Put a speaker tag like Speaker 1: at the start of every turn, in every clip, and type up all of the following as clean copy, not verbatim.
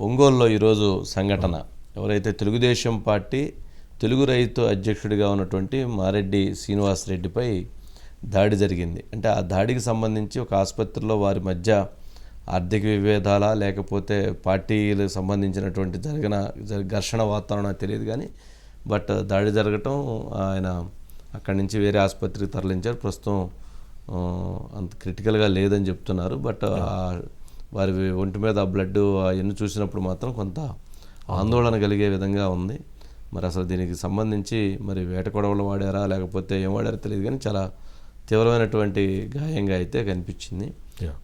Speaker 1: ఒంగోలులో ఈరోజు సంఘటన ఎవరైతే తెలుగుదేశం పార్టీ తెలుగు రైతు అధ్యక్షుడిగా ఉన్నటువంటి మారెడ్డి శ్రీనివాసరెడ్డిపై దాడి జరిగింది. అంటే ఆ దాడికి సంబంధించి ఒక ఆసుపత్రిలో వారి మధ్య ఆర్థిక విభేదాలా లేకపోతే పార్టీలకు సంబంధించినటువంటి ఘర్షణ వాతావరణం తెలియదు కానీ బట్ దాడి జరగటం ఆయన అక్కడి నుంచి వేరే ఆసుపత్రికి తరలించారు. ప్రస్తుతం అంత క్రిటికల్గా లేదని చెప్తున్నారు. బట్ వారి ఒంటి మీద ఆ బ్లడ్ అవన్నీ చూసినప్పుడు మాత్రం కొంత ఆందోళన కలిగే విధంగా ఉంది. మరి అసలు దీనికి సంబంధించి మరి వేట కొడవలు వాడారా లేకపోతే ఏం వాడారో తెలియదు కానీ చాలా తీవ్రమైనటువంటి గాయంగా అయితే కనిపించింది.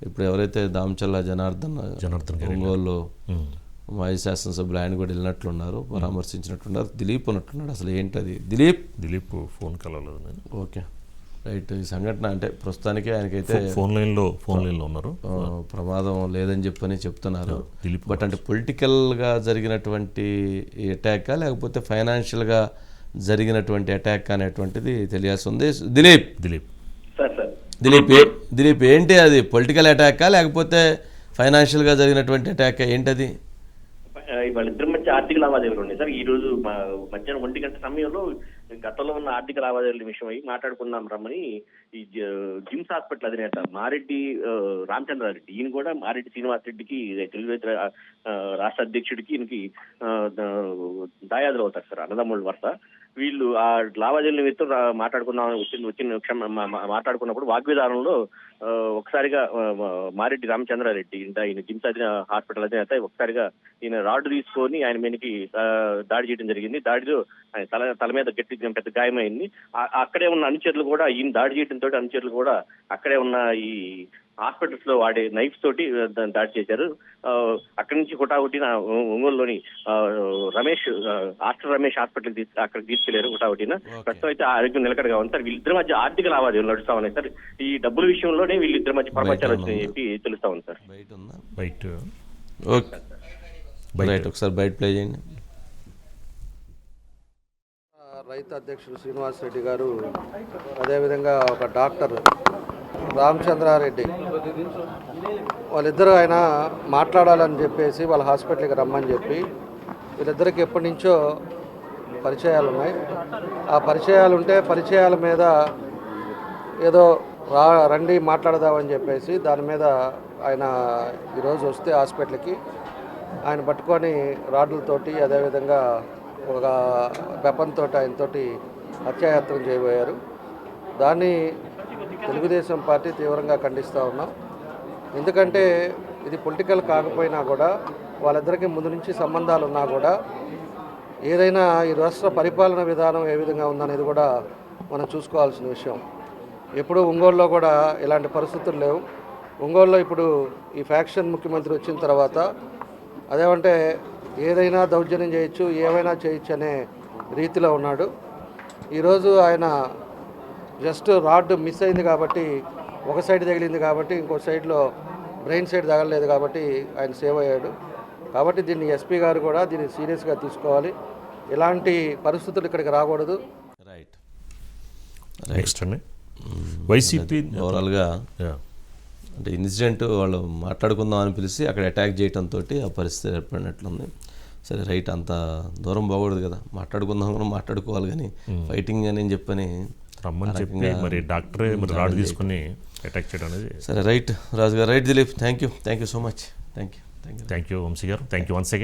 Speaker 1: ఇప్పుడు ఎవరైతే దామచల్ల జనార్దన్ ఒంగోలు మాజీ శాసనసభ్యులు ఆయన కూడా వెళ్ళినట్లున్నారు, పరామర్శించినట్లున్నారు. దిలీప్ ఉన్నట్టున్నాడు. అసలు ఏంటది? దిలీప్
Speaker 2: ఫోన్ కలవలేదు.
Speaker 1: Okay right. ఈ సంఘటన అంటే ప్రస్తుతానికి ఆయనకైతే
Speaker 2: ఫోన్ లైన్లో ఉన్నారు.
Speaker 1: ప్రమాదం లేదని చెప్తున్నారు. బట్ అంటే పొలిటికల్గా జరిగినటువంటి అటాక్ లేకపోతే ఫైనాన్షియల్గా జరిగినటువంటి అటాక్ అనేటువంటిది తెలియాల్సి ఉంది. దిలీప్ ఏంటి అది? పొలిటికల్ అటాక్ లేకపోతే ఫైనాన్షియల్గా జరిగినటువంటి అటాక్ ఏంటది?
Speaker 3: వాళ్ళిద్దరి మధ్య ఆర్థిక లావాదేవీలు ఉన్నాయి సార్. ఈ రోజు మధ్యాహ్నం 1 గంట సమయంలో గతంలో ఉన్న ఆర్థిక లావాదేవీల విషయమై మాట్లాడుకుందాం రమ్మని ఈ జిమ్స్ హాస్పిటల్ అధినేత మారెడ్డి రామచంద్రారెడ్డి, ఈయన కూడా మారెడ్డి శ్రీనివాసరెడ్డికి తెలుగు రైతు రాష్ట్ర అధ్యక్షుడికి ఈయనకి దాయాదులు అవుతారు సార్, అన్నదమ్ముళ్ళ వరుస. వీళ్ళు ఆ లావాదేవీల నిమిత్తం మాట్లాడుకున్న మాట్లాడుకున్నప్పుడు వాగ్విధానంలో ఒకసారిగా మారెడ్డి రామచంద్రారెడ్డి ఈయన జిమ్స్ హాస్పిటల్ అధినేత ఒకసారిగా ఈయన రాడ్డు తీసుకొని ఆయన మీదకి దాడి చేయడం జరిగింది. దాడిలో ఆయన తల మీద పెద్ద గాయమైంది. అక్కడే ఉన్న అనుచరులు కూడా ఈయన దాడి చేయడంతో అనుచరులు కూడా అక్కడే ఉన్న ఈ హాస్పిటల్స్ లో వాడే నైఫ్స్ తోటి దాడి చేశారు. అక్కడి నుంచి హుటాహుటిన ఒంగోలులోని రమేష్ హాస్పిటల్ అక్కడ తీసుకెళ్లారు హుటాహుటిన. ప్రస్తుతం అయితే ఆరోగ్యం నిలకడగా ఉంది సార్. వీళ్ళిద్దరి మధ్య ఆర్థిక లావాదేవీలు నడుస్తా ఉన్నాయి సార్. ఈ డబ్బుల విషయంలోనే వీళ్ళిద్దరి మధ్య ప్రపంచాలు వచ్చినాయని చెప్పి తెలుస్తా ఉంది సార్.
Speaker 1: ఒకసారి బయట ప్లే చేయండి.
Speaker 4: రైతు అధ్యక్షుడు శ్రీనివాసరెడ్డి గారు, అదేవిధంగా ఒక డాక్టర్ రామచంద్రారెడ్డి, వాళ్ళిద్దరూ ఆయన మాట్లాడాలని చెప్పేసి వాళ్ళ హాస్పిటల్కి రమ్మని చెప్పి వీళ్ళిద్దరికి ఎప్పటి నుంచో పరిచయాలు ఉన్నాయి. ఆ పరిచయాల మీద ఏదో రండి మాట్లాడదామని చెప్పేసి దాని మీద ఆయన ఈరోజు వస్తే హాస్పిటల్కి ఆయన పట్టుకొని రాడ్లతోటి అదేవిధంగా ఒక వెపన్తో ఆయనతోటి హత్యాయత్నం చేయబోయారు. దాన్ని తెలుగుదేశం పార్టీ తీవ్రంగా ఖండిస్తూ ఉన్నాం. ఎందుకంటే ఇది పొలిటికల్ కాకపోయినా కూడా వాళ్ళిద్దరికీ ముందు నుంచి సంబంధాలు ఉన్నా కూడా ఏదైనా ఈ రాష్ట్ర పరిపాలన విధానం ఏ విధంగా ఉందనేది కూడా మనం చూసుకోవాల్సిన విషయం. ఎప్పుడు ఒంగోలులో కూడా ఇలాంటి పరిస్థితులు లేవు. ఒంగోలులో ఇప్పుడు ఈ ఫ్యాక్షన్ ముఖ్యమంత్రి వచ్చిన తర్వాత అదేమంటే ఏదైనా దౌర్జన్యం చేయొచ్చు, ఏమైనా చేయొచ్చు అనే రీతిలో ఉన్నాడు. ఈరోజు ఆయన జస్ట్ రాడ్ మిస్ అయింది కాబట్టి ఒక సైడ్ తగిలింది కాబట్టి ఇంకో సైడ్లో బ్రెయిన్ సైడ్ తగలలేదు కాబట్టి ఆయన సేవ్ అయ్యాడు. కాబట్టి దీన్ని ఎస్పీ గారు కూడా దీన్ని సీరియస్గా తీసుకోవాలి. ఇలాంటి పరిస్థితులు ఇక్కడికి రాకూడదు.
Speaker 1: రైట్.
Speaker 2: నెక్స్ట్ అండి వైసీపీ
Speaker 1: ఓవరాల్గా అంటే ఇన్సిడెంట్ వాళ్ళు మాట్లాడుకుందాం అని పిలిచి అక్కడ అటాక్ చేయడంతో ఆ పరిస్థితి ఏర్పడినట్లుంది. సరే రైట్, అంత దూరం పోకూడదు కదా, మాట్లాడుకుందాం కూడా మాట్లాడుకోవాలి కానీ ఫైటింగ్ అని చెప్పని
Speaker 2: రమ్మని చెప్పి మరి డాక్టరే మరి రాడ్ తీసుకుని అటాక్ చేయడం అనేది.
Speaker 1: సరే రైట్ రాజు గారు. Right Dilip, thank you so much. Thank you
Speaker 2: Vamshi గారు. Thank you once again.